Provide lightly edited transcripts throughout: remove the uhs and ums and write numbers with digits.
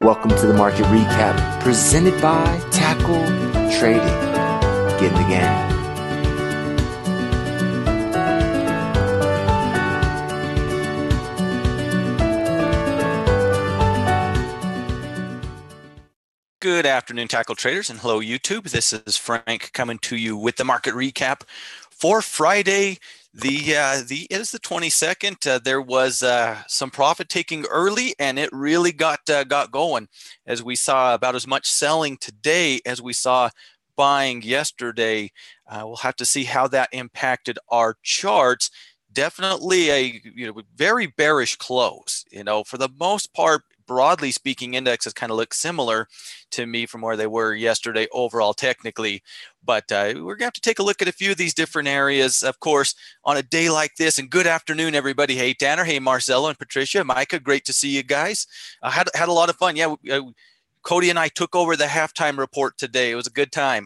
Welcome to the market recap presented by Tackle Trading. Get in the game. Good afternoon, Tackle Traders, and hello, YouTube. This is Frank coming to you with the market recap for Friday. It is the 22nd. There was some profit taking early, and it really got going as we saw about as much selling today as we saw buying yesterday. We'll have to see how that impacted our charts. Definitely a very bearish close. For the most part, broadly speaking, indexes kind of look similar to me from where they were yesterday overall technically. But we're going to have to take a look at a few of these different areas, of course, on a day like this. And good afternoon, everybody. Hey, Tanner. Hey, Marcelo and Patricia. Micah, great to see you guys. Had a lot of fun. Yeah, Cody and I took over the halftime report today. It was a good time.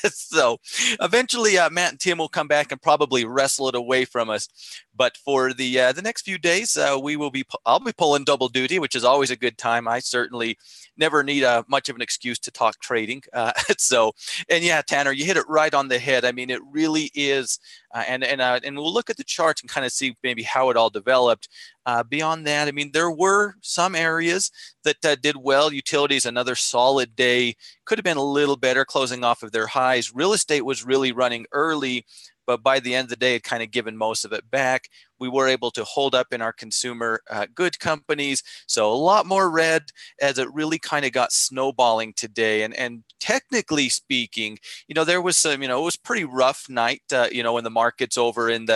So eventually, Matt and Tim will come back and probably wrestle it away from us. But for the next few days, I'll be pulling double duty, which is always a good time. I certainly never need much of an excuse to talk trading. And yeah, Tanner, you hit it right on the head. I mean, it really is. And we'll look at the charts and kind of see maybe how it all developed. Beyond that, I mean, there were some areas that did well. Utilities, another solid day. Could have been a little better closing off of their highs. Real estate was really running early, but by the end of the day, it kind of given most of it back. We were able to hold up in our consumer good companies. So a lot more red as it really kind of got snowballing today. And technically speaking, there was some, it was pretty rough night, in the markets over in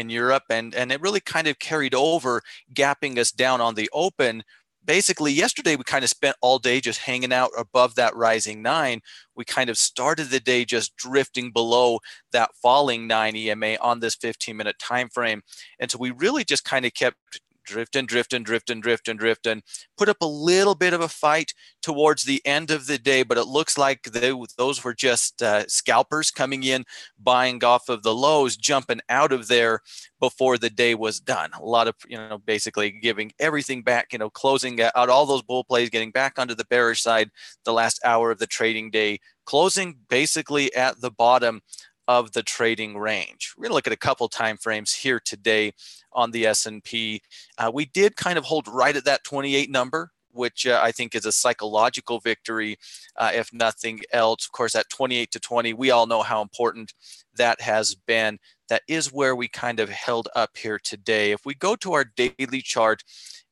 Europe, and it really kind of carried over, gapping us down on the open. Basically, yesterday we kind of spent all day just hanging out above that rising 9. We kind of started the day just drifting below that falling 9 EMA on this 15-minute time frame. And so we really just kind of kept drifting, put up a little bit of a fight towards the end of the day, but it looks like those were just scalpers coming in, buying off of the lows, jumping out of there before the day was done. A lot of, basically giving everything back, closing out all those bull plays, getting back onto the bearish side the last hour of the trading day, closing basically at the bottom of the trading range. We're going to look at a couple time frames here today on the S&P. We did kind of hold right at that 28 number, which I think is a psychological victory, if nothing else. Of course, at 28 to 20, we all know how important that has been. That is where we kind of held up here today. If we go to our daily chart,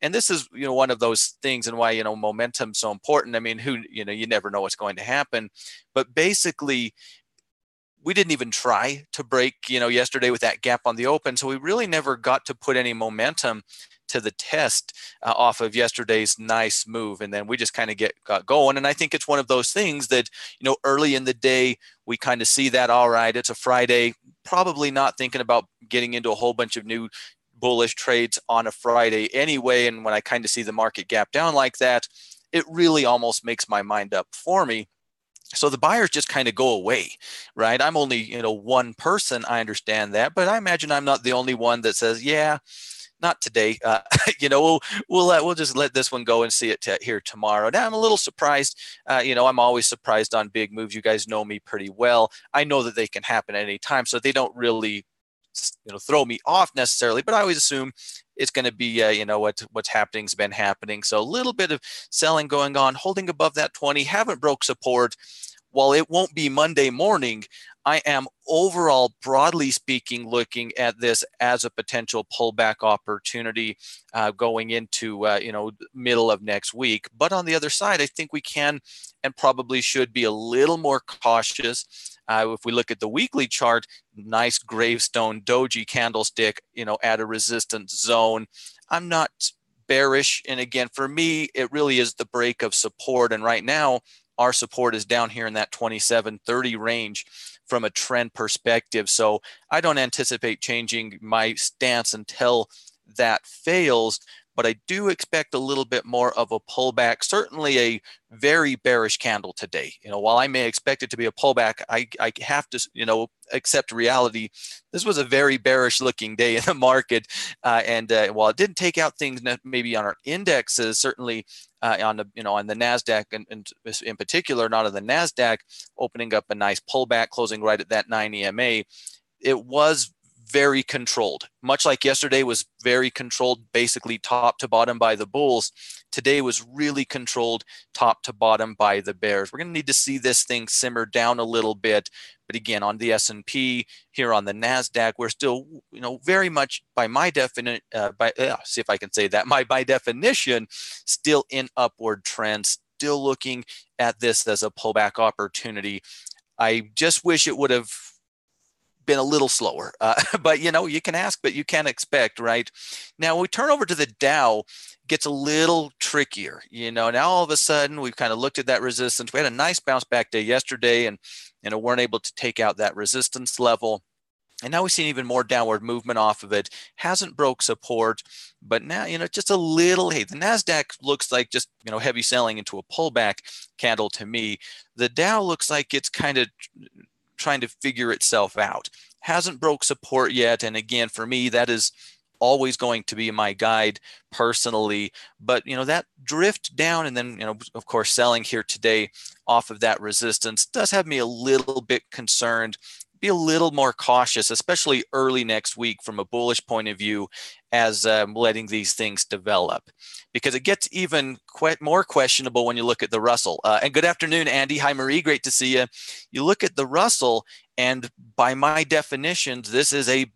and this is, one of those things and why, momentum's so important. I mean, you never know what's going to happen, but basically, we didn't even try to break, yesterday with that gap on the open. So we really never got to put any momentum to the test off of yesterday's nice move. And then we just kind of got going. And I think it's one of those things that, early in the day, we kind of see that, all right, it's a Friday, probably not thinking about getting into a whole bunch of new bullish trades on a Friday anyway. And when I kind of see the market gap down like that, it really almost makes my mind up for me. So the buyers just kind of go away, right? I'm only, one person. I understand that, but I imagine I'm not the only one that says, yeah, not today. We'll just let this one go and see it here tomorrow. Now I'm a little surprised. I'm always surprised on big moves. You guys know me pretty well. I know that they can happen at any time, so they don't really, throw me off necessarily. But I always assume it's going to be, what's happening's been happening. So a little bit of selling going on, holding above that 20, haven't broke support. While it won't be Monday morning, I am overall, broadly speaking, looking at this as a potential pullback opportunity going into, middle of next week. But on the other side, I think we can and probably should be a little more cautious. If we look at the weekly chart, nice gravestone doji candlestick, at a resistance zone. I'm not bearish. And again, for me, it really is the break of support. And right now, our support is down here in that 27.30 range from a trend perspective. So I don't anticipate changing my stance until that fails. but I do expect a little bit more of a pullback, certainly a very bearish candle today. While I may expect it to be a pullback, I have to, accept reality. This was a very bearish looking day in the market. And while it didn't take out things maybe on our indexes, certainly on the NASDAQ and in particular, not on the NASDAQ, opening up a nice pullback, closing right at that 9 EMA, it was very controlled. Much like yesterday was very controlled, basically top to bottom by the bulls. Today was really controlled top to bottom by the bears. We're going to need to see this thing simmer down a little bit. But again, on the S&P, here on the NASDAQ, we're still, very much by my definition, see if I can say that, by definition, still in upward trend, still looking at this as a pullback opportunity. I just wish it would have been a little slower, but you can ask, but you can't expect, right? Now when we turn over to the Dow, it gets a little trickier. Now all of a sudden we've kind of looked at that resistance. We had a nice bounce back day yesterday, and weren't able to take out that resistance level. And now we've seen even more downward movement off of it. Hasn't broke support, but now, just a little, hey, the NASDAQ looks like just, heavy selling into a pullback candle to me. The Dow looks like it's kind of trying to figure itself out. Hasn't broke support yet. And again, for me, that is always going to be my guide personally. But, that drift down and then, of course, selling here today off of that resistance does have me a little bit concerned. Be a little more cautious, especially early next week from a bullish point of view as letting these things develop, because it gets even more questionable when you look at the Russell. And good afternoon, Andy. Hi, Marie. Great to see you. You look at the Russell, and by my definitions, this is a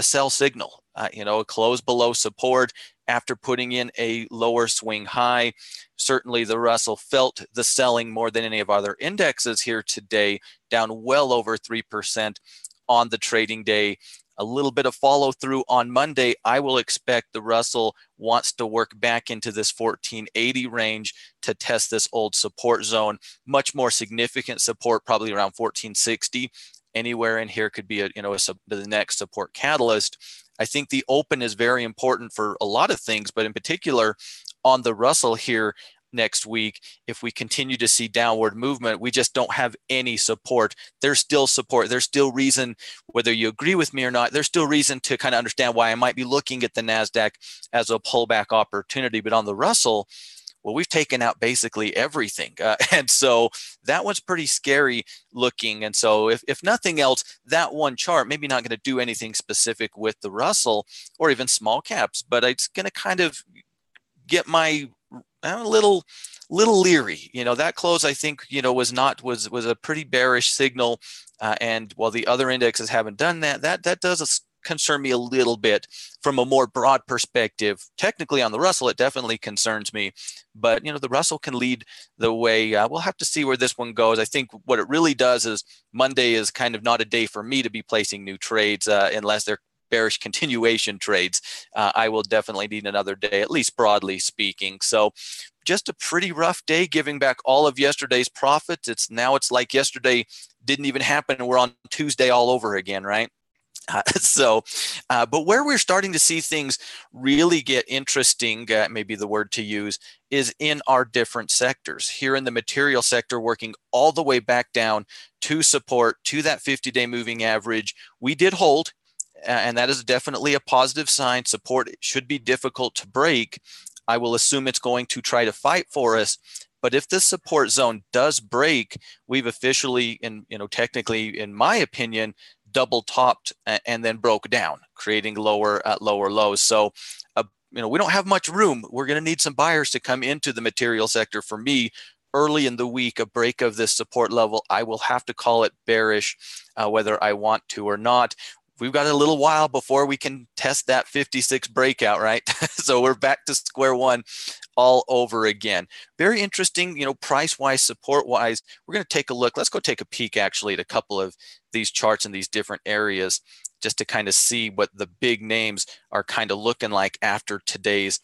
sell signal, a close below support after putting in a lower swing high. Certainly the Russell felt the selling more than any of other indexes here today, down well over 3% on the trading day. A little bit of follow through on Monday. I will expect the Russell wants to work back into this 1480 range to test this old support zone. Much more significant support, probably around 1460. Anywhere in here could be the next support catalyst. I think the open is very important for a lot of things, but in particular on the Russell here next week, if we continue to see downward movement, we just don't have any support. There's still support. There's still reason, whether you agree with me or not, there's still reason to kind of understand why I might be looking at the NASDAQ as a pullback opportunity. But on the Russell, well, we've taken out basically everything. And so that one's pretty scary looking. And so if nothing else, that one chart, maybe not going to do anything specific with the Russell or even small caps, but it's going to kind of get my a little leery. That close, I think, was a pretty bearish signal. And while the other indexes haven't done that, that does concern me a little bit from a more broad perspective. Technically on the Russell, it definitely concerns me, but the Russell can lead the way. We'll have to see where this one goes. I think what it really does is Monday is kind of not a day for me to be placing new trades unless they're bearish continuation trades. I will definitely need another day, at least broadly speaking. So just a pretty rough day, giving back all of yesterday's profits. It's like yesterday didn't even happen and we're on Tuesday all over again, right? But where we're starting to see things really get interesting, maybe the word to use, is in our different sectors. Here in the material sector, working all the way back down to support, to that 50-day moving average. We did hold, and that is definitely a positive sign. Support should be difficult to break. I will assume it's going to try to fight for us. But if this support zone does break, we've officially, and technically, in my opinion, double topped and then broke down, creating lower lows. So, we don't have much room. We're going to need some buyers to come into the material sector. For me, early in the week, a break of this support level, I will have to call it bearish, whether I want to or not. We've got a little while before we can test that 56 breakout, right? So we're back to square one all over again. Very interesting, price-wise, support-wise. We're going to take a look. Let's go take a peek actually at a couple of these charts in these different areas just to kind of see what the big names are kind of looking like after today's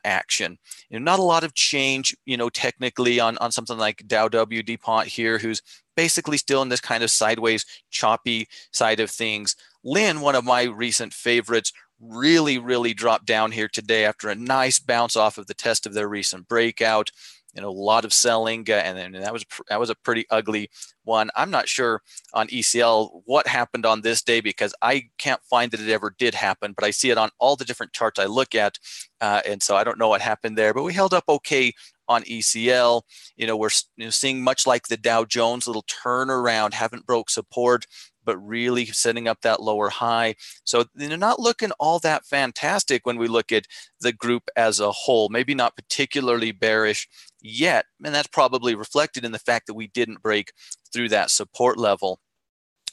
action. Not a lot of change, technically on something like Dow W DuPont here, who's basically still in this kind of sideways choppy side of things. Lynn, one of my recent favorites, really dropped down here today after a nice bounce off of the test of their recent breakout. A lot of selling, and that was a pretty ugly one. I'm not sure on ECL what happened on this day, because I can't find that it ever did happen, but I see it on all the different charts I look at, and so I don't know what happened there. But we held up okay on ECL. We're seeing, much like the Dow Jones, little turnaround, haven't broke support, but really setting up that lower high. So they're not looking all that fantastic when we look at the group as a whole. Maybe not particularly bearish yet, and that's probably reflected in the fact that we didn't break through that support level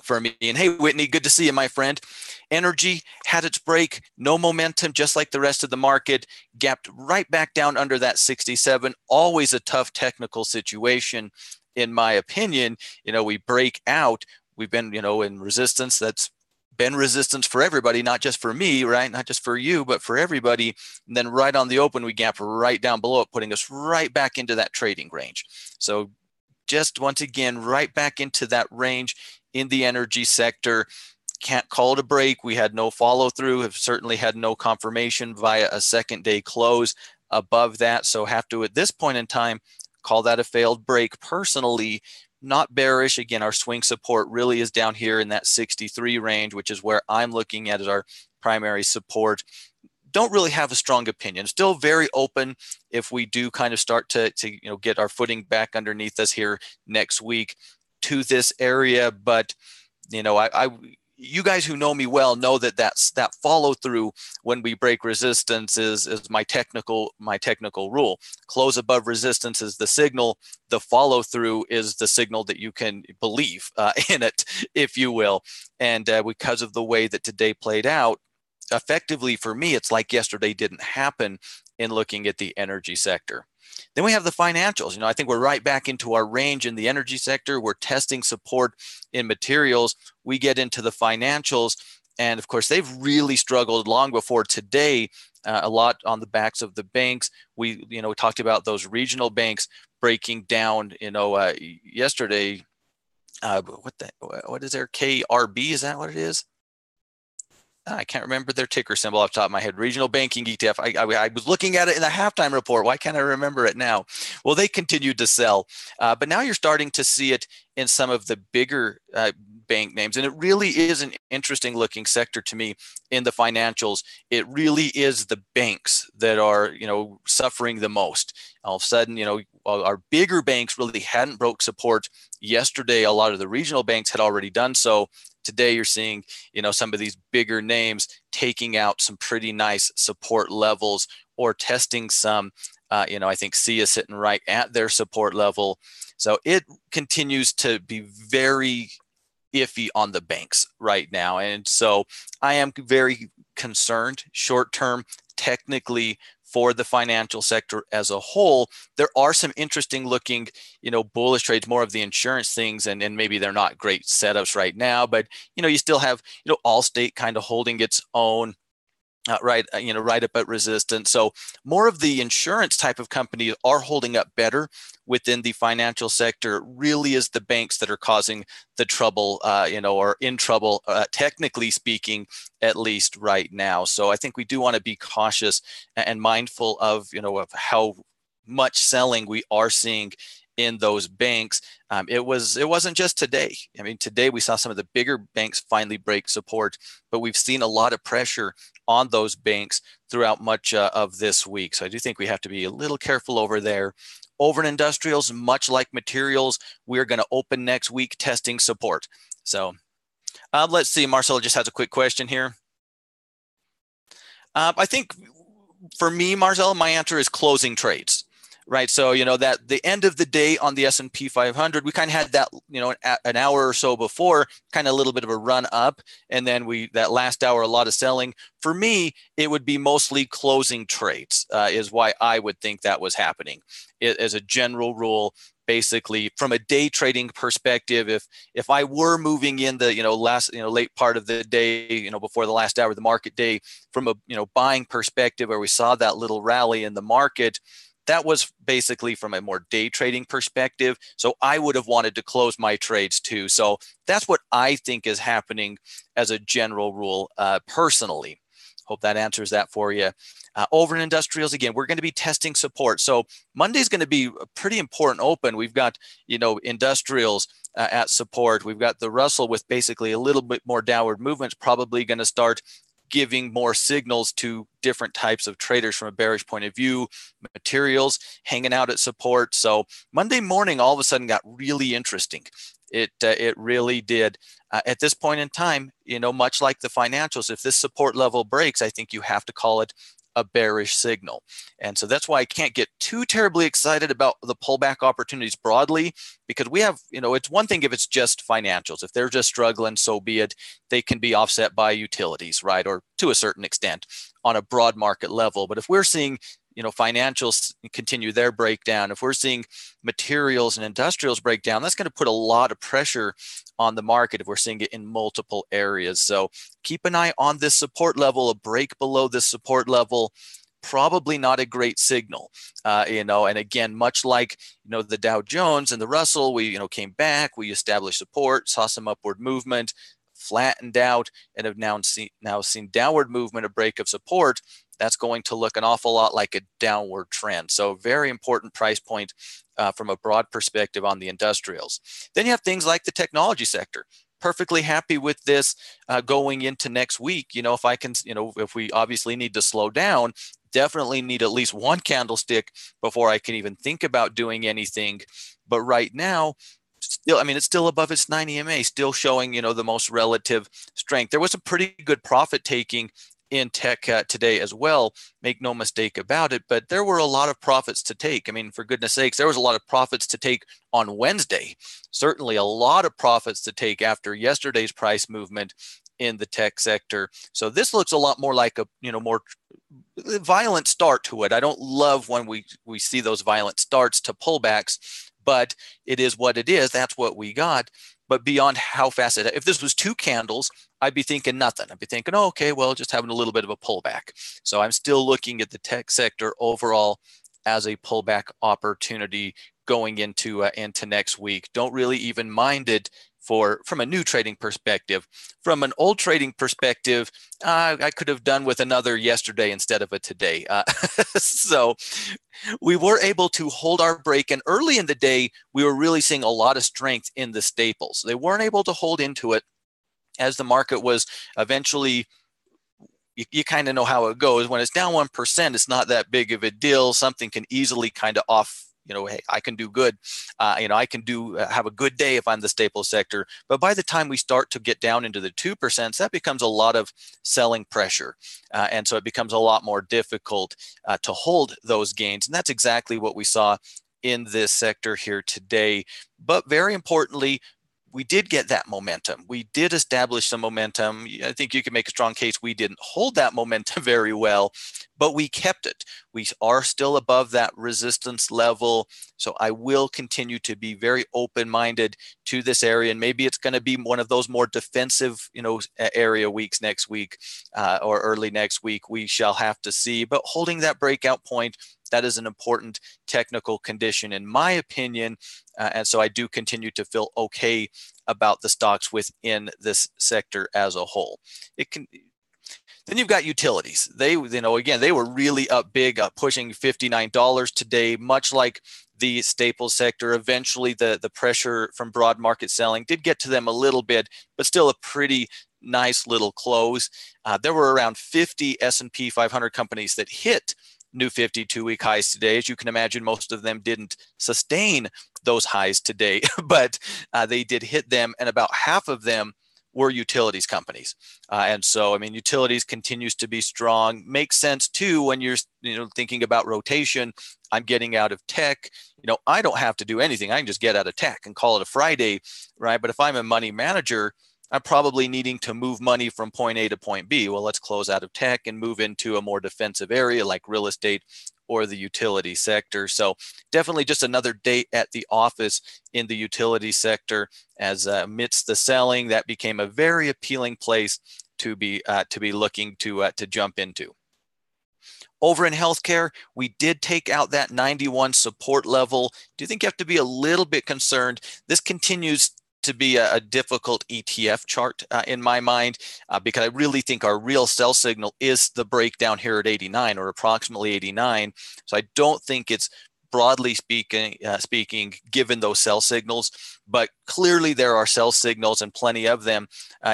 for me. And hey, Whitney, good to see you, my friend. Energy had its break, no momentum, just like the rest of the market, gapped right back down under that 67. Always a tough technical situation, in my opinion. We break out. We've been, in resistance. That's been resistance for everybody, not just for me, right? Not just for you, but for everybody. And then right on the open, we gap right down below it, putting us right back into that trading range. So just once again, right back into that range in the energy sector. Can't call it a break. We had no follow through, have certainly had no confirmation via a second day close above that. So have to, at this point in time, call that a failed break. Personally, not bearish. Again, our swing support really is down here in that 63 range, which is where I'm looking at as our primary support. Don't really have a strong opinion. Still very open if we do kind of start to get our footing back underneath us here next week to this area. But you guys who know me well know that that follow through when we break resistance is my technical rule. Close above resistance is the signal. The follow through is the signal that you can believe in it, if you will. And because of the way that today played out, effectively for me, it's like yesterday didn't happen in looking at the energy sector. Then we have the financials. I think we're right back into our range in the energy sector. We're testing support in materials. We get into the financials, and of course, they've really struggled long before today, a lot on the backs of the banks. We talked about those regional banks breaking down, yesterday. What is their KRB? Is that what it is? I can't remember their ticker symbol off the top of my head. Regional Banking ETF. I was looking at it in the halftime report. Why can't I remember it now? Well, they continued to sell. But now you're starting to see it in some of the bigger bank names. And it really is an interesting looking sector to me in the financials. It really is the banks that are, suffering the most. All of a sudden, our bigger banks really hadn't broke support yesterday. A lot of the regional banks had already done so. Today, you're seeing, some of these bigger names taking out some pretty nice support levels or testing some. I think SIA sitting right at their support level. So it continues to be very iffy on the banks right now. And so I am very concerned short term, technically, for the financial sector as a whole. There are some interesting looking, bullish trades, more of the insurance things, and maybe they're not great setups right now, but, you still have, Allstate kind of holding its own. Right up at resistance. So more of the insurance type of companies are holding up better within the financial sector. It really is the banks that are causing the trouble, or in trouble, technically speaking, at least right now. So I think we do want to be cautious and mindful of, of how much selling we are seeing in those banks. It wasn't just today. I mean, today we saw some of the bigger banks finally break support, but we've seen a lot of pressure on those banks throughout much of this week. So I do think we have to be a little careful over there. Over in industrials, much like materials, we're going to open next week testing support. So let's see. Marcelo just has a quick question here. I think for me, Marcelo, my answer is closing trades. Right. So, that the end of the day on the S&P 500, we kind of had that, an hour or so before, kind of a little bit of a run up. And then that last hour, a lot of selling. For me, it would be mostly closing trades is why I would think that was happening. As a general rule, basically from a day trading perspective, if I were moving in the, late part of the day, before the last hour of the market day, from a, buying perspective where we saw that little rally in the market, that was basically from a more day trading perspective. So I would have wanted to close my trades too. So that's what I think is happening as a general rule, personally. Hope that answers that for you. Over in industrials, again, we're going to be testing support. So Monday's going to be a pretty important open. We've got, industrials at support. We've got the Russell with basically a little bit more downward movement, probably going to start giving more signals to different types of traders from a bearish point of view. Materials hanging out at support. So Monday morning all of a sudden got really interesting. It really did. At this point in time, much like the financials, if this support level breaks, I think you have to call it a bearish signal. And so that's why I can't get too terribly excited about the pullback opportunities broadly, because we have, it's one thing if it's just financials. If they're just struggling, so be it. They can be offset by utilities, right? Or to a certain extent on a broad market level. But if we're seeing financials continue their breakdown, if we're seeing materials and industrials break down, that's going to put a lot of pressure on the market if we're seeing it in multiple areas. So keep an eye on this support level. A break below this support level, probably not a great signal. And again, much like the Dow Jones and the Russell, we came back, we established support, saw some upward movement, flattened out, and have now seen downward movement, a break of support. That's going to look an awful lot like a downward trend. So very important price point from a broad perspective on the industrials. Then you have things like the technology sector. Perfectly happy with this going into next week. If we obviously need to slow down, definitely need at least one candlestick before I can even think about doing anything. But right now, it's still above its 9 EMA, still showing, the most relative strength. There was some pretty good profit taking in tech today as well. Make no mistake about it, but there were a lot of profits to take. For goodness sakes, there was a lot of profits to take on Wednesday. Certainly a lot of profits to take after yesterday's price movement in the tech sector. So this looks a lot more like a, more violent start to it. I don't love when we see those violent starts to pullbacks, but it is what it is. That's what we got. But beyond how fast if this was 2 candles, I'd be thinking nothing. I'd be thinking, oh, okay, well, just having a little bit of a pullback. So I'm still looking at the tech sector overall as a pullback opportunity going into next week. Don't really even mind it from a new trading perspective. From an old trading perspective, I could have done with another yesterday instead of a today. So we were able to hold our break, and early in the day, we were really seeing a lot of strength in the staples. They weren't able to hold into it as the market was eventually, you kind of know how it goes. When it's down 1%, it's not that big of a deal. Something can easily kind of hey, I can do good. I can have a good day if I'm the staples sector. But by the time we start to get down into the 2%, that becomes a lot of selling pressure. And so it becomes a lot more difficult to hold those gains. And that's exactly what we saw in this sector here today. But very importantly, we did get that momentum. We did establish some momentum. I think you can make a strong case we didn't hold that momentum very well, but we kept it. We are still above that resistance level. So I will continue to be very open-minded to this area. And maybe it's going to be one of those more defensive, area weeks next week or early next week. We shall have to see. But holding that breakout point, that is an important technical condition, in my opinion. And so I do continue to feel okay about the stocks within this sector as a whole. Then you've got utilities. They were really up big, pushing $59 today, much like the staples sector. Eventually, the pressure from broad market selling did get to them a little bit, but still a pretty nice little close. There were around 50 S&P 500 companies that hit new 52-week highs today. As you can imagine, most of them didn't sustain those highs today, but they did hit them, and about half of them were utilities companies. And so, utilities continues to be strong. Makes sense too when you're thinking about rotation. I'm getting out of tech. I don't have to do anything. I can just get out of tech and call it a Friday, right? But if I'm a money manager, I'm probably needing to move money from point A to point B. Well, let's close out of tech and move into a more defensive area like real estate or the utility sector. So definitely just another day at the office in the utility sector, as amidst the selling, that became a very appealing place to be looking to jump into. Over in healthcare, we did take out that 91 support level. Do you think you have to be a little bit concerned? This continues to be a difficult ETF chart in my mind, because I really think our real sell signal is the breakdown here at 89 or approximately 89. So I don't think it's broadly speaking, given those sell signals, but clearly there are sell signals and plenty of them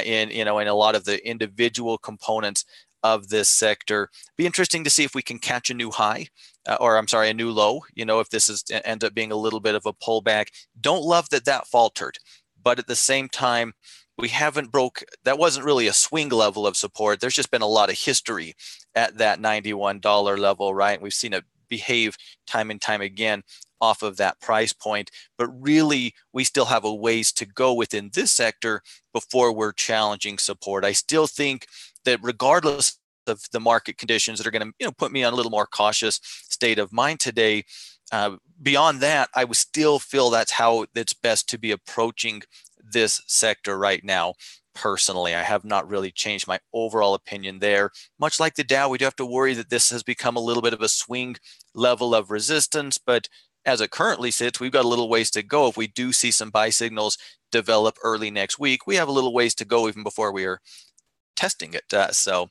in a lot of the individual components of this sector. Be interesting to see if we can catch a new high, a new low. If this is end up being a little bit of a pullback. Don't love that faltered, but at the same time, we haven't broke. That wasn't really a swing level of support. There's just been a lot of history at that $91 level, right? We've seen it behave time and time again off of that price point, but really we still have a ways to go within this sector before we're challenging support. I still think that regardless of the market conditions that are going to put me on a little more cautious state of mind today, beyond that, I would still feel that's how it's best to be approaching this sector right now. Personally, I have not really changed my overall opinion there. Much like the Dow, we do have to worry that this has become a little bit of a swing level of resistance, but as it currently sits, we've got a little ways to go. If we do see some buy signals develop early next week, we have a little ways to go even before we are testing it. So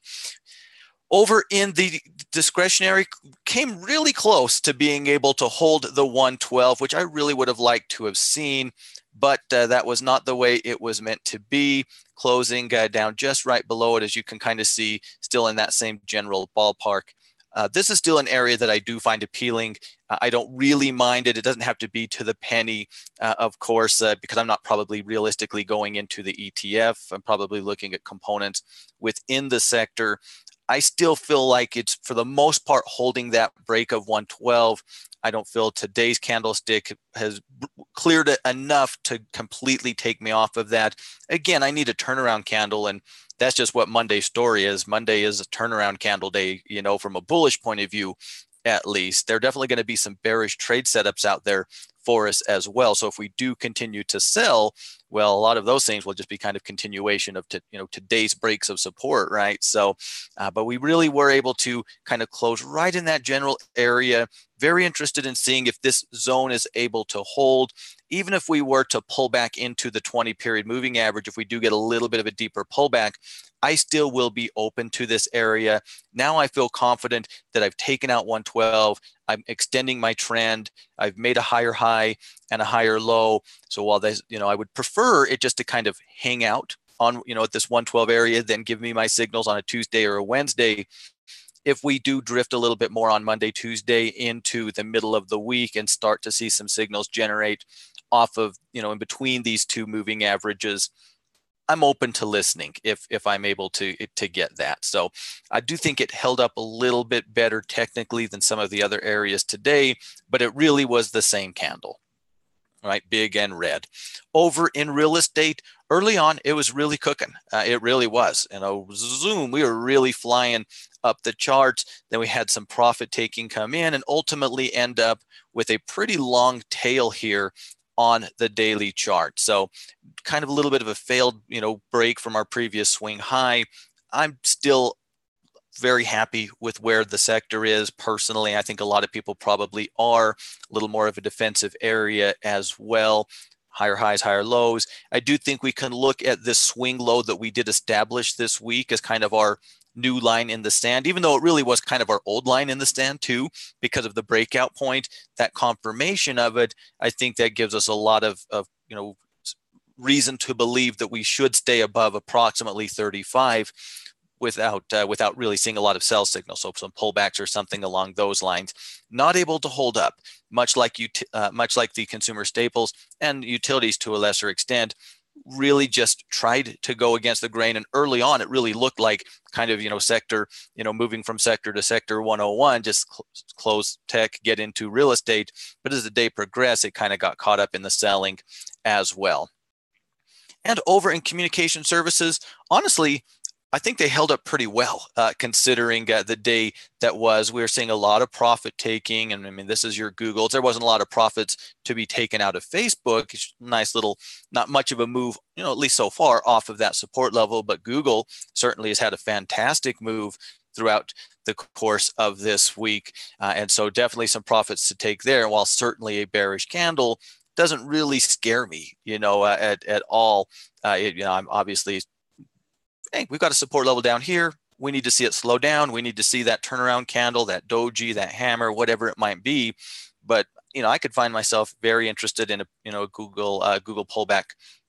over in the discretionary, came really close to being able to hold the 112, which I really would have liked to have seen, but that was not the way it was meant to be. Closing down just right below it, as you can kind of see, still in that same general ballpark. This is still an area that I do find appealing. I don't really mind it. It doesn't have to be to the penny, of course, because I'm not probably realistically going into the ETF. I'm probably looking at components within the sector. I still feel like it's, for the most part, holding that break of 112. I don't feel today's candlestick has cleared it enough to completely take me off of that. Again, I need a turnaround candle, and that's just what Monday's story is. Monday is a turnaround candle day, from a bullish point of view, at least. There are definitely going to be some bearish trade setups out there for us as well. So if we do continue to sell, well, a lot of those things will just be kind of continuation of today's breaks of support, right? So, but we really were able to kind of close right in that general area. Very interested in seeing if this zone is able to hold. Even if we were to pull back into the 20-period moving average, if we do get a little bit of a deeper pullback, I still will be open to this area. Now I feel confident that I've taken out 112. I'm extending my trend. I've made a higher high and a higher low. So while there's, I would prefer it just to kind of hang out on, at this 112 area, then give me my signals on a Tuesday or a Wednesday. If we do drift a little bit more on Monday, Tuesday into the middle of the week and start to see some signals generate off of, in between these two moving averages, I'm open to listening if I'm able to get that. So I do think it held up a little bit better technically than some of the other areas today, but it really was the same candle, right? Big and red. Over in real estate, early on, it was really cooking. It really was. Zoom, we were really flying up the charts. Then we had some profit taking come in and ultimately end up with a pretty long tail here on the daily chart. So kind of a little bit of a failed, break from our previous swing high. I'm still very happy with where the sector is. Personally, I think a lot of people probably are. A little more of a defensive area as well. Higher highs, higher lows. I do think we can look at this swing low that we did establish this week as kind of our new line in the sand, even though it really was kind of our old line in the stand too, because of the breakout point, that confirmation of it. I think that gives us a lot of reason to believe that we should stay above approximately 35 without really seeing a lot of sell signals. So some pullbacks or something along those lines. Not able to hold up, much like the consumer staples and utilities to a lesser extent. Really just tried to go against the grain, and early on it really looked like kind of sector, moving from sector to sector 101, just close tech, get into real estate. But as the day progressed, it kind of got caught up in the selling as well. And over in communication services, honestly, I think they held up pretty well, considering the day that was. We were seeing a lot of profit taking, and I mean, this is your Googles. There wasn't a lot of profits to be taken out of Facebook. It's nice little, not much of a move, at least so far, off of that support level. But Google certainly has had a fantastic move throughout the course of this week, and so definitely some profits to take there. While certainly a bearish candle, doesn't really scare me, at all. I'm obviously, hey, we've got a support level down here. We need to see it slow down. We need to see that turnaround candle, that doji, that hammer, whatever it might be. But I could find myself very interested in a Google pullback,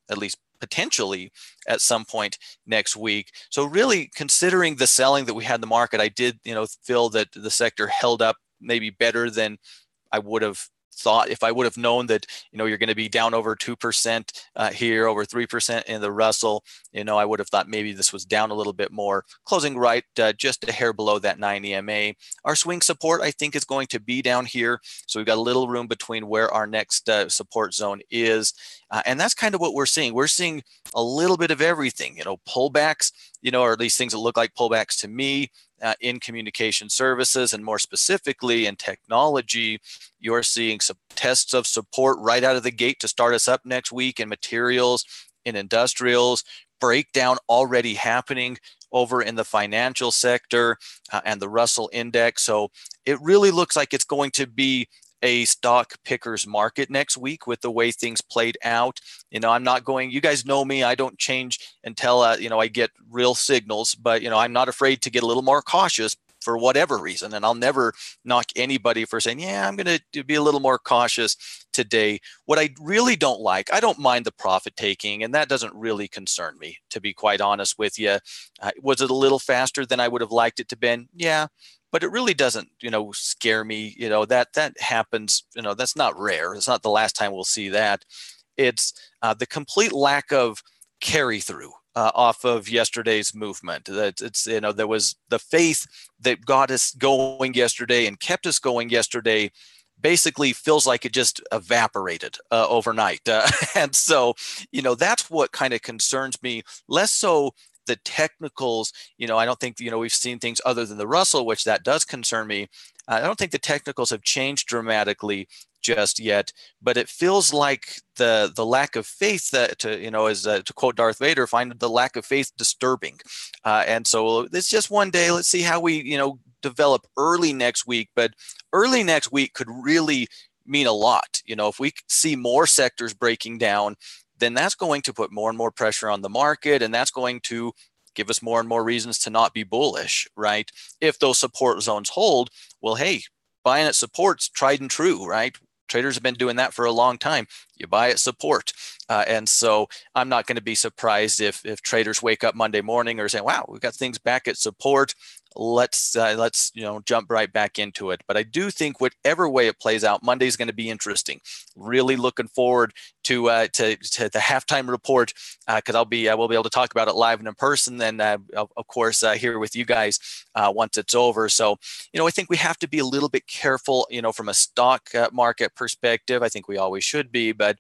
at least potentially at some point next week. So really considering the selling that we had in the market, I did feel that the sector held up maybe better than I would have thought. If I would have known that you're going to be down over 2% here, over 3% in the Russell, I would have thought maybe this was down a little bit more, closing right just a hair below that 9 EMA. Our swing support, I think, is going to be down here, so we've got a little room between where our next support zone is, and that's kind of what we're seeing. We're seeing a little bit of everything, pullbacks, or at least things that look like pullbacks to me. In communication services, and more specifically in technology, you're seeing some tests of support right out of the gate to start us up next week in materials, in industrials, breakdown already happening over in the financial sector and the Russell index. So it really looks like it's going to be a stock pickers market next week with the way things played out. I'm not going, you guys know me, I don't change until, I get real signals, but, I'm not afraid to get a little more cautious for whatever reason. And I'll never knock anybody for saying, yeah, I'm going to be a little more cautious today. What I really don't like, I don't mind the profit taking, and that doesn't really concern me, to be quite honest with you. Was it a little faster than I would have liked it to been? Yeah. But it really doesn't, scare me. That happens. That's not rare. It's not the last time we'll see that. It's the complete lack of carry through off of yesterday's movement. That it's there was the faith that got us going yesterday and kept us going yesterday. Basically, feels like it just evaporated overnight, and so that's what kind of concerns me. Less so the technicals, I don't think, we've seen things other than the Russell, which that does concern me. I don't think the technicals have changed dramatically just yet, but it feels like the lack of faith that, to quote Darth Vader, find the lack of faith disturbing. And so it's just one day. Let's see how we, develop early next week, but early next week could really mean a lot. If we see more sectors breaking down, then that's going to put more and more pressure on the market, and that's going to give us more and more reasons to not be bullish, right? If those support zones hold, well, hey, buying at support's tried and true, right? Traders have been doing that for a long time. You buy at support. And so I'm not going to be surprised if traders wake up Monday morning or say, wow, we've got things back at support. Let's jump right back into it. But I do think whatever way it plays out, Monday is going to be interesting. Really looking forward to the halftime report because we'll be able to talk about it live and in person. Then of course here with you guys once it's over. So I think we have to be a little bit careful. From a stock market perspective, I think we always should be, but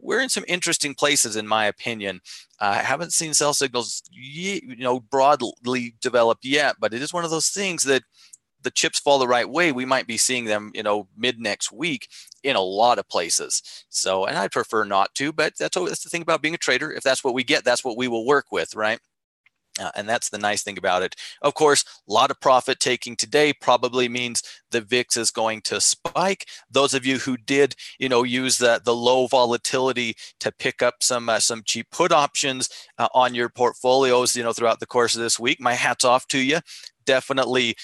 we're in some interesting places, in my opinion. I haven't seen sell signals, broadly developed yet, but it is one of those things that the chips fall the right way. We might be seeing them, mid next week in a lot of places. So, and I prefer not to, but that's the thing about being a trader. If that's what we get, that's what we will work with, right? And that's the nice thing about it. Of course, a lot of profit taking today probably means the VIX is going to spike. Those of you who did, use the low volatility to pick up some cheap put options on your portfolios, throughout the course of this week, my hat's off to you. Definitely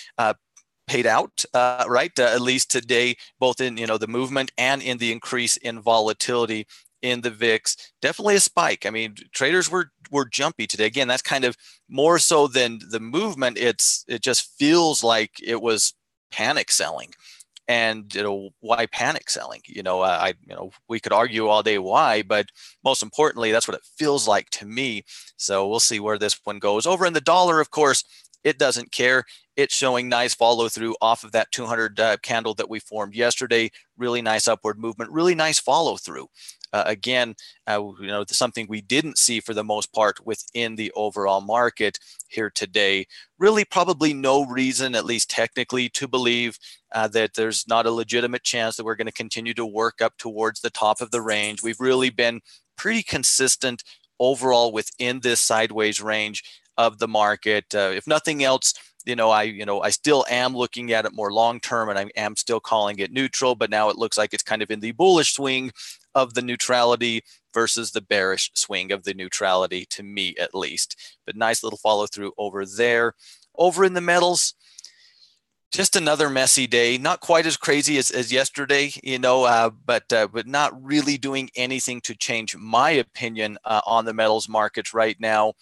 paid out, right? At least today, both in the movement and in the increase in volatility in the VIX. Definitely a spike. I mean, traders were jumpy today. Again, that's kind of more so than the movement. It just feels like it was panic selling. And why panic selling? We could argue all day why, but most importantly, that's what it feels like to me. So we'll see where this one goes. Over in the dollar, of course, it doesn't care. It's showing nice follow through off of that 200 candle that we formed yesterday. Really nice upward movement, really nice follow through. Again, something we didn't see for the most part within the overall market here today. Really probably no reason, at least technically, to believe that there's not a legitimate chance that we're going to continue to work up towards the top of the range. We've really been pretty consistent overall within this sideways range of the market. If nothing else, I still am looking at it more long term, and I am still calling it neutral, but now it looks like it's kind of in the bullish swing of the neutrality versus the bearish swing of the neutrality, to me at least. But nice little follow through over there. Over in the metals, just another messy day, not quite as crazy as yesterday, but not really doing anything to change my opinion on the metals markets right now.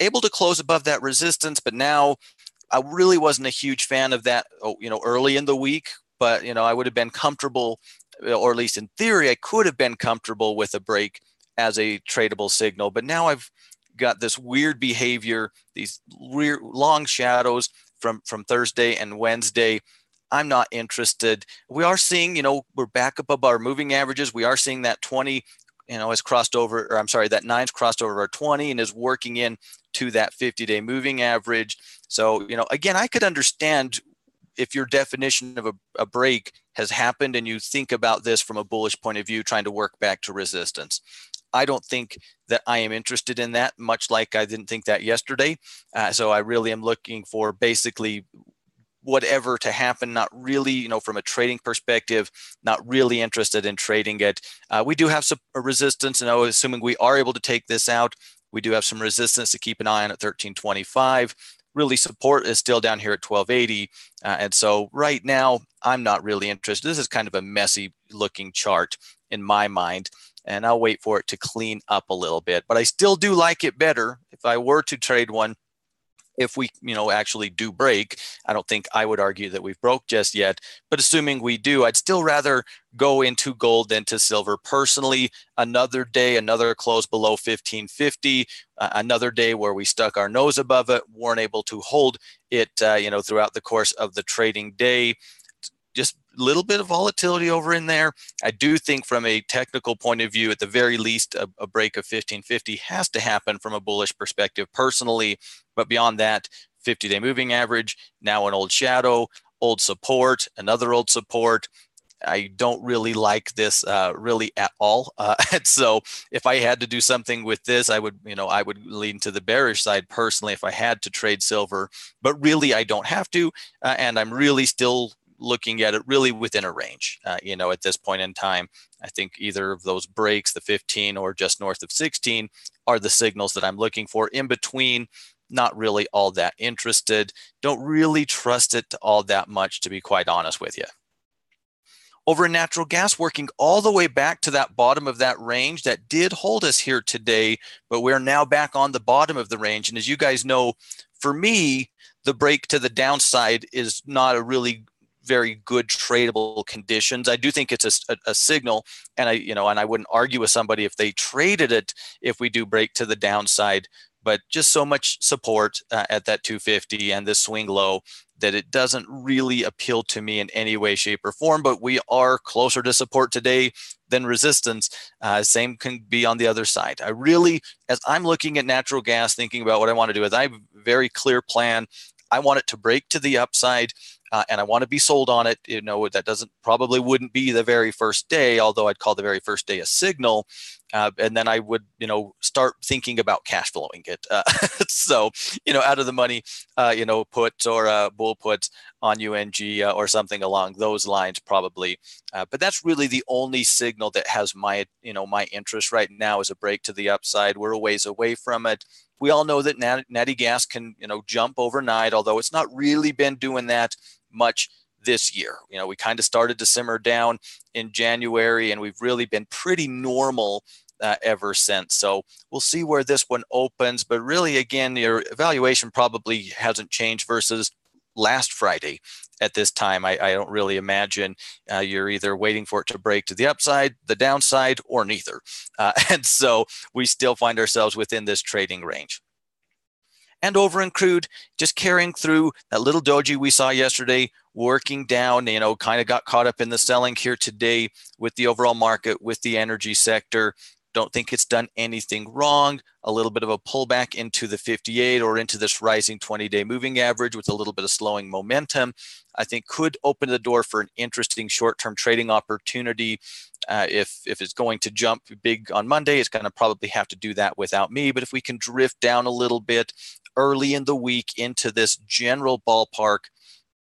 Able to close above that resistance, but now I really wasn't a huge fan of that, early in the week, but, I would have been comfortable, or at least in theory, I could have been comfortable with a break as a tradable signal. But now I've got this weird behavior, these weird long shadows from Thursday and Wednesday. I'm not interested. We are seeing, we're back up above our moving averages. We are seeing that 20, has crossed over, or I'm sorry, that 9's crossed over our 20 and is working in to that 50-day moving average. So, again, I could understand if your definition of a break has happened and you think about this from a bullish point of view, trying to work back to resistance. I don't think that I am interested in that, much like I didn't think that yesterday. So I really am looking for basically whatever to happen, not really, from a trading perspective, not really interested in trading it. We do have some resistance, assuming we are able to take this out. We do have some resistance to keep an eye on at 1325. Really, support is still down here at 1280. And so right now, I'm not really interested. This is kind of a messy looking chart in my mind, and I'll wait for it to clean up a little bit. But I still do like it better if I were to trade one. If we, actually do break, I don't think I would argue that we've broke just yet, but assuming we do, I'd still rather go into gold than to silver. Personally, another day, another close below 1550, another day where we stuck our nose above it, weren't able to hold it, throughout the course of the trading day. Just a little bit of volatility over in there. I do think from a technical point of view, at the very least, a break of 1550 has to happen from a bullish perspective personally. But beyond that, 50-day moving average, now an old shadow, old support, another old support. I don't really like this really at all. And so if I had to do something with this, I would lean to the bearish side personally if I had to trade silver. But really, I don't have to. And I'm really still looking at it really within a range, at this point in time. I think either of those breaks, the 15 or just north of 16, are the signals that I'm looking for. In between, not really all that interested. Don't really trust it all that much, to be quite honest with you. Over in natural gas, working all the way back to that bottom of that range that did hold us here today, but we're now back on the bottom of the range. And as you guys know, for me, the break to the downside is not a really very good tradable conditions. I do think it's a signal, and I wouldn't argue with somebody if they traded it if we do break to the downside, but just so much support at that 250 and this swing low that it doesn't really appeal to me in any way, shape, or form. But we are closer to support today than resistance. Same can be on the other side. I really, as I'm looking at natural gas, thinking about what I want to do, I have a very clear plan. I want it to break to the upside. And I want to be sold on it. That probably wouldn't be the very first day, although I'd call the very first day a signal. And then I would, start thinking about cash flowing it. So, out of the money, puts or bull puts on UNG or something along those lines, probably. But that's really the only signal that has my interest right now is a break to the upside. We're a ways away from it. We all know that natty gas can, jump overnight, although it's not really been doing that much this year. We kind of started to simmer down in January, and we've really been pretty normal ever since. So we'll see where this one opens. But really, again, your evaluation probably hasn't changed versus last Friday at this time. I don't really imagine you're either waiting for it to break to the upside, the downside, or neither. And so we still find ourselves within this trading range. And over in crude, just carrying through that little doji we saw yesterday, working down, kind of got caught up in the selling here today with the overall market, with the energy sector. Don't think it's done anything wrong. A little bit of a pullback into the 58 or into this rising 20-day moving average with a little bit of slowing momentum, I think could open the door for an interesting short-term trading opportunity. If it's going to jump big on Monday, it's going to probably have to do that without me. But if we can drift down a little bit early in the week into this general ballpark,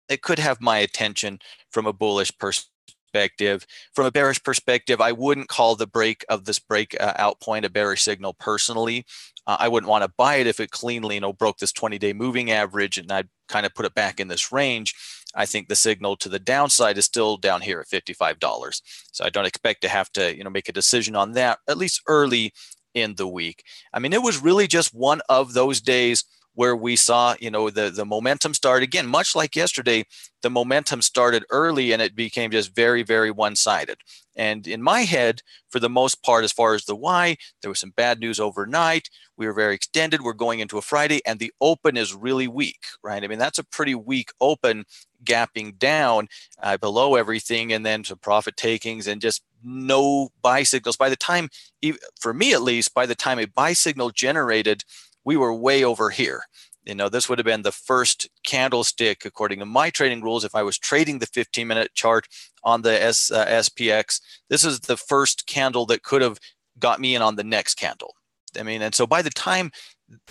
it could have my attention from a bullish perspective perspective. From a bearish perspective, I wouldn't call the break of this breakout point a bearish signal personally. I wouldn't want to buy it if it cleanly, broke this 20-day moving average and I'd kind of put it back in this range. I think the signal to the downside is still down here at $55. So I don't expect to have to, make a decision on that, at least early in the week. I mean, it was really just one of those days where we saw, the momentum start again, much like yesterday. The momentum started early and it became just very, very one-sided. And in my head, for the most part, as far as the why, there was some bad news overnight. We were very extended. We're going into a Friday and the open is really weak, right? I mean, that's a pretty weak open, gapping down below everything, and then some profit takings and just no buy signals. By the time, for me at least, by the time a buy signal generated, we were way over here. This would have been the first candlestick, according to my trading rules. If I was trading the 15-minute chart on the SPX, this is the first candle that could have got me in on the next candle. I mean, and so by the time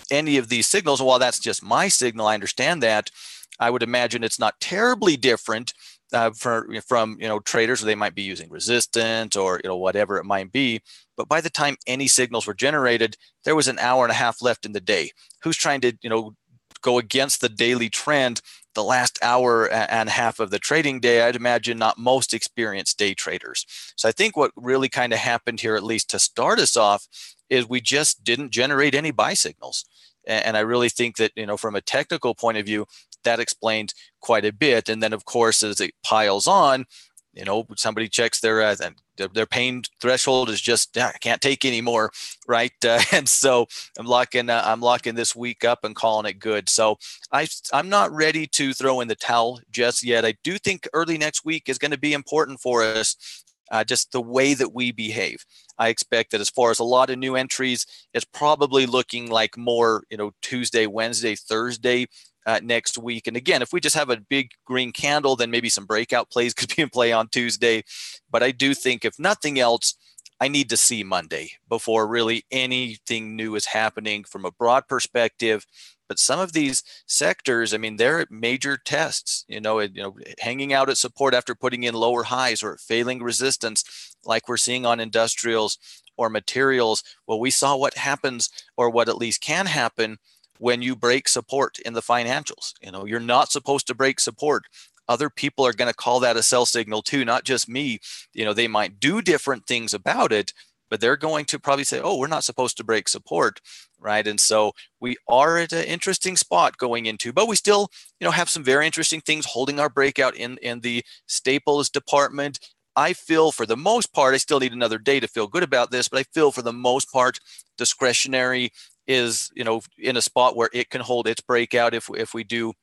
any of these signals, while that's just my signal, I understand that, I would imagine it's not terribly different from traders. They might be using resistance or whatever it might be. But by the time any signals were generated, there was an hour and a half left in the day. Who's trying to go against the daily trend the last hour and a half of the trading day? I'd imagine not most experienced day traders. So I think what really kind of happened here, at least to start us off, is we just didn't generate any buy signals. And I really think that, from a technical point of view, that explains quite a bit. And then, of course, as it piles on, somebody checks their pain threshold is just, I can't take anymore, right? And so I'm locking this week up and calling it good. So I'm not ready to throw in the towel just yet. I do think early next week is going to be important for us. Just the way that we behave. I expect that as far as a lot of new entries, it's probably looking like more, Tuesday, Wednesday, Thursday next week. And again, if we just have a big green candle, then maybe some breakout plays could be in play on Tuesday. But I do think, if nothing else, I need to see Monday before really anything new is happening from a broad perspective. But some of these sectors, I mean, they're at major tests, hanging out at support after putting in lower highs or failing resistance, like we're seeing on industrials or materials. Well, we saw what happens, or what at least can happen, when you break support in the financials. You're not supposed to break support. Other people are going to call that a sell signal too, not just me. They might do different things about it, but they're going to probably say, oh, we're not supposed to break support, right? And so we are at an interesting spot going into, but we still, have some very interesting things holding our breakout in the staples department. I feel, for the most part, I still need another day to feel good about this, but I feel for the most part, discretionary is, in a spot where it can hold its breakout if we do,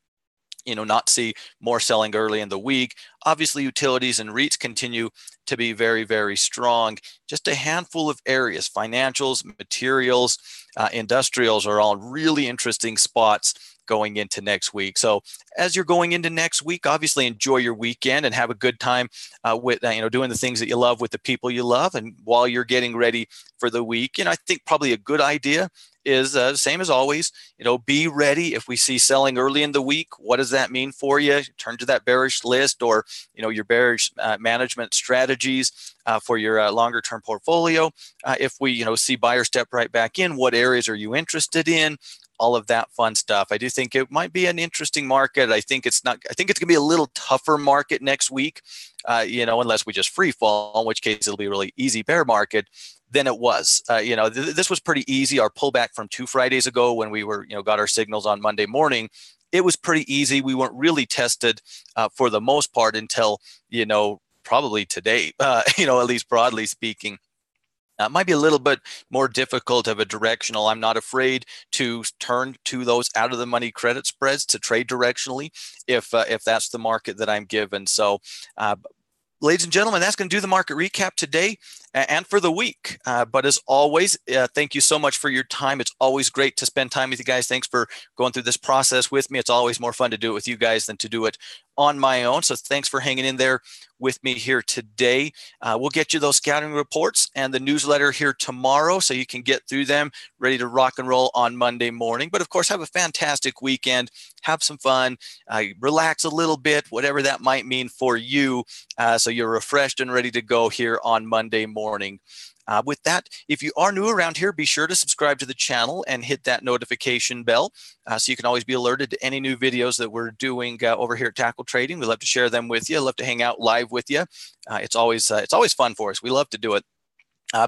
not see more selling early in the week. Obviously, utilities and REITs continue to be very, very strong. Just a handful of areas, financials, materials, industrials, are all really interesting spots going into next week. So as you're going into next week, obviously enjoy your weekend and have a good time with doing the things that you love with the people you love. And while you're getting ready for the week, I think probably a good idea is same as always, be ready. If we see selling early in the week, what does that mean for you? Turn to that bearish list, or your bearish management strategies for your longer term portfolio. If we see buyers step right back in, what areas are you interested in? All of that fun stuff. I do think it might be an interesting market. I think it's going to be a little tougher market next week, unless we just free fall, in which case it'll be a really easy bear market than it was. This was pretty easy. Our pullback from 2 Fridays ago, when we were, got our signals on Monday morning, it was pretty easy. We weren't really tested for the most part until, probably today, at least broadly speaking. Might be a little bit more difficult of a directional. I'm not afraid to turn to those out of the money credit spreads to trade directionally if that's the market that I'm given. So, ladies and gentlemen, that's going to do the market recap today and for the week. But as always, thank you so much for your time. It's always great to spend time with you guys. Thanks for going through this process with me. It's always more fun to do it with you guys than to do it on my own. So thanks for hanging in there with me here today. We'll get you those scouting reports and the newsletter here tomorrow so you can get through them, ready to rock and roll on Monday morning. But of course, have a fantastic weekend. Have some fun, relax a little bit, whatever that might mean for you, so you're refreshed and ready to go here on Monday morning. With that, if you are new around here, be sure to subscribe to the channel and hit that notification bell so you can always be alerted to any new videos that we're doing over here at Tackle Trading. We love to share them with you. Love to hang out live with you. It's always fun for us. We love to do it.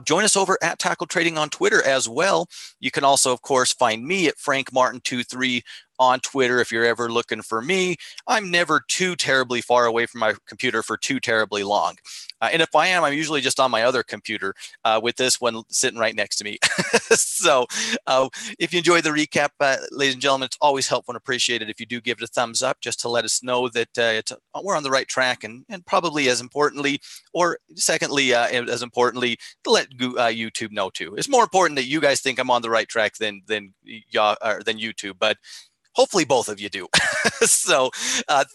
Join us over at Tackle Trading on Twitter as well. You can also, of course, find me at FrankMartin23 on Twitter if you're ever looking for me. I'm never too terribly far away from my computer for too terribly long. And if I am, I'm usually just on my other computer with this one sitting right next to me. So if you enjoyed the recap, ladies and gentlemen, it's always helpful and appreciated if you do give it a thumbs up just to let us know that we're on the right track, and probably as importantly, or secondly, as importantly, to let YouTube know too. It's more important that you guys think I'm on the right track than YouTube, but hopefully both of you do. So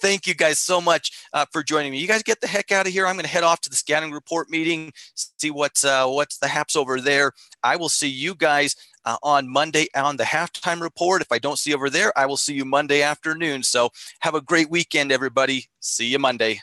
thank you guys so much for joining me. You guys get the heck out of here. I'm going to head off to the scouting report meeting, see what's the haps over there. I will see you guys on Monday on the halftime report. If I don't see you over there, I will see you Monday afternoon. So have a great weekend, everybody. See you Monday.